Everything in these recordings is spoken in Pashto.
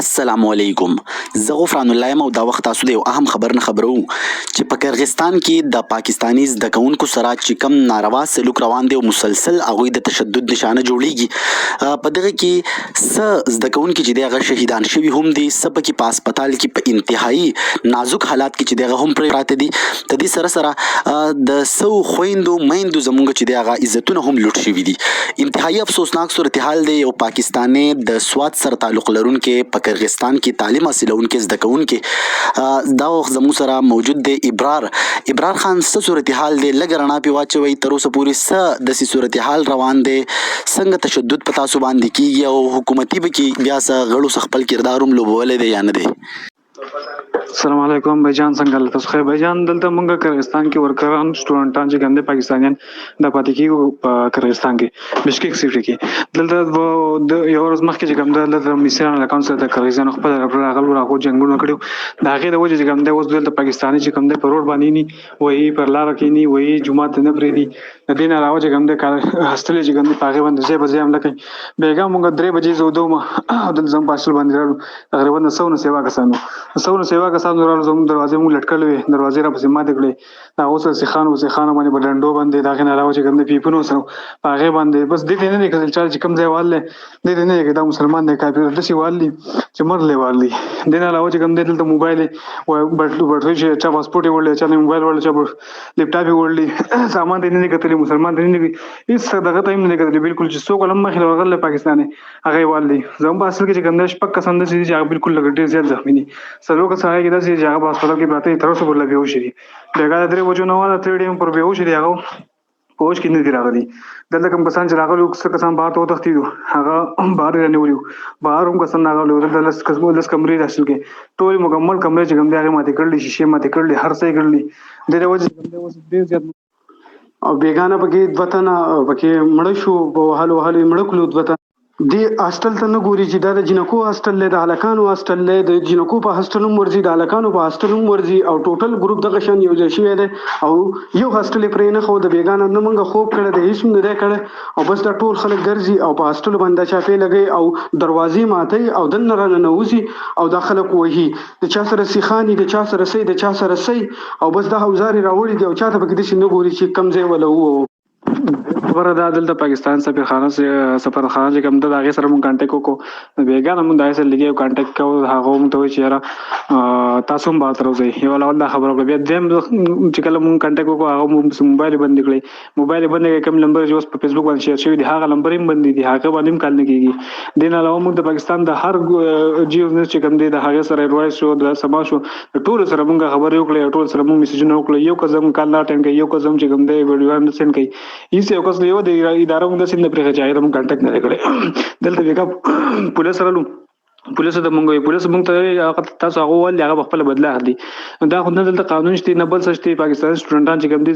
السلام علیکم. زه غفران الله یم او دا وخت تاسو د یو اهم خبر نه خبرو چې په کرغستان کې د پاکستانی زده کوونکو سره چې کم ناروا سلوک روان دی او مسلسل هغوی د تشدد نشانه جوړیږي. په دغه کې څه زده کوونکي چې دی هغه شهیدان شوي هم دي، څه پکې په هسپتال کې په انتهایی نازک حالات کې چې دی هغه هم پراته دي. د دې سره سره د څو خویندو میندو زموږ چې دی هغه عزتونه هم لوټ شوي دي. انتهایی افسوسناک صورتحال دی. یو پاکستانی د سوات سره تعلق لرونکي په کرغستان کې تعلیم حاصلونکي زده کوونکي دا وخت زموږ سره موجود دی. ابرار خان، څه صورتحال دی؟ لږ رڼا پې واچوئ. تر اوسه پورې څه داسې صورتحال روان دی؟ څنګه تشدد په تاسو باندې کیږي او حکومتي به کې بیا څه غړو څه خپل کردار هم لوبولی دی یا نه دی؟ السلام علیکم بھائی جان، څنګه تاسو خیر؟ بھائی جان دلته مونږ کرغستان کې ورکران سټوډنټان چې ګنده پاکستانیان د پاتې کېږو په کرغستان کې بشکیک سیټي کې. دلته د یو ورځ مخکې چې ګنده دلته مصریان له کونسل د کرغستان خپل راغلو راغو جنگونه کړو. د هغې د وجې چې ګنده اوس دلته پاکستاني چې ګنده په روډ باندې ني وایي پر لاره کې ني وایي جمعات نه پرېږدي. د دې نه علاوه چې ګنده هسټل چې ګنده په هغې باندې ځای په ځای حمله کوي. بېګا مونږ 3 بجې زه ودوم او دلته زموږ په هسټل باندې راغلو. تقریبا د 100 نه سیوا کسانو راغلو. زموږ دروازې مونږ لټ کړلې وې، دروازې راپسې ماتې کړې. د هغو سره سیخانو باندې په ډنډو باندې د هغې نه علاوه چې کوم د پیپونو سره په هغې باندې بس دې ته نه دی کتل چې کوم ځای وال دی، دې ته نه دی کتل دا مسلمان دی کافر داسې وال دي چې مرلی وال دي. دې نه علاوه چې کوم دی دلته موبایل بټرۍ چې چا پاسپورټ یې وړلی، چا نه موبایل وړلی، چا لیپټاپ یې وړلی، سامان ته یې نه دی کتلی، مسلمان ته یې نه دی هېڅ دغه ته یې نه دی کتلی. بلکل چې څوک هم مخې له ورغلی پاکستاني هغه یې وال دي. زموږ په اصل کې چې کوم دی 6 کسان داسې دي چې هغه بلکل لږ ډېر زیات زخمي دي. 4 کسان هغه کې داسې دي چې هغه په هسپتال کې پراته دي، تر اوسه پورې لا بېهوشي دي. بېګا د 3 بجو نه واله 3 ډېم پر بېهوشي دي، هغه په هوش کې نه دي راغلي. دلته کوم کسان چې راغلي څه کسان بهر ته وتښتېدو، هغه بهر یې رانیولي وو. بهر هم کسان راغلي وو. دلته 10 کمرې د هسټل کې ټولې مکمل کمرې چې کوم دي هغې ماتې کړلې، شیشې ماتې کړلې، هر څه یې کړلي. د دې وجې چې کوم دی اوس ډېر زیات او بېګانه پکې 2 تنه پکې مړه شو، په وهلو یې مړه کړلو 2 تنه. دې هاسټل ته نه ګوري چې دا د جنکو هاسټل دی، د هلکانو هاسټل دی. د جنکو په هاسټل هم ورځي، د هلکانو په هاسټل هم ورځي او ټوټل ګروپ دغه شان یو ځای شوی دی او یو هاسټل یې پرې نه ښود. د بېګانه نه موږ خوب کړی دی، هېڅ هم نه دی کړی او بس دا ټول خلک ګرځي او په هاسټلو باندې دا چاپې لګوي او دروازې ماتوي او دننه راننوځي او دا خلک وهي. د چا سره سیخان دي، د چا سره څه، د چا سره څه او بس دا اوزار یې راوړي دي او چاته پکې داسې نه ګوري چې کوم ځای وله ووهو. خبره دا دلته پاکستان سفارخانه چې کوم ده د هغې سره مونږ کانټیکټ وکړو. بېګا نه مونږ د هغې سره لږ یو کانټیکټ کوو. هغه مونږ ته وایي چې یاره تاسو هم بهر ته راوځئ. یو اول دا خبره وکړه. بیا دویم چې کله مونږ کانټیکټ وکړو هغه موبایل یې بندې کړئ. موبایل یې بندې کړئ. کوم نمبر چې اوس په فیسبوک باندې شیر شوي دي هغه نمبر هم بندې دي، هغه باندې هم کال نه کېږي. دې نه علاوه مونږ د پاکستان د هر جیو نیوز چې کوم دی د هغې سره ایډوایس شو، د سبا شو، د ټولو سره مونږ خبرې وکړې، ټول سره مونږ میسیجونه وکړل. یو کس هم کال نه اټینډ کوي، یو کس هم چې کوم دی ویډیوګان نه سینډ کوي. هېڅ یو کس یو د اداره مونږ داسې نه پرېښه چې هغې ته مونږ کانټیکټ نه دی کړی. دلته بېګا پولیس رالو، پولیسو ته مونږ ته تاسو هغه وویل هغه په خپله بدله اخلي. دا خو نه دلته قانون شته نه بل څه شته. پاکستاني سټوډنټان چې کوم دي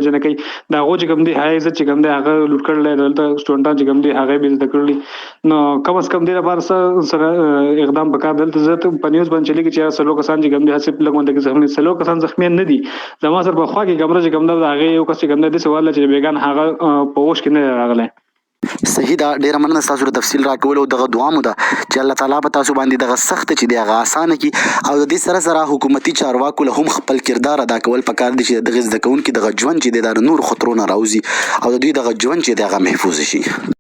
جنکۍ د هغو چې کوم دی هغه عزت چې کوم دی هغه لوټ کړلی. دلته سټوډنټان چې کوم دی هغه یې بېعزته کړلي. نو کم از کم دې لپاره څه سره اقدام پکار. دلته زه په نیوز باندې چلېږي چې 4 کسان چې کوم دی هسې لږ غونډه کې زخمي، 4 کسان زخمیان نه دي. زما سره په خوا کې کمره چې کوم ده د هغې یو کس چې کوم دی داسې ویل چې بېګا هغه په هوش کې نه دی راغلی. صحیح ده، ډیره مننه ستاسو د تفصیل راکولو. دغه دعا مو ده چې الله تعالی په تاسو باندې دغه سخت چې دی هغه اسانه کړي او د دې سره سره حکومتي چارواکو له هم خپل کردار ادا کول پکار دي چې دغه زده کوونکي دغه ژوند چې دی د نور خطرونه راوځي او د دوی دغه ژوند چې دی هغه محفوظ شي.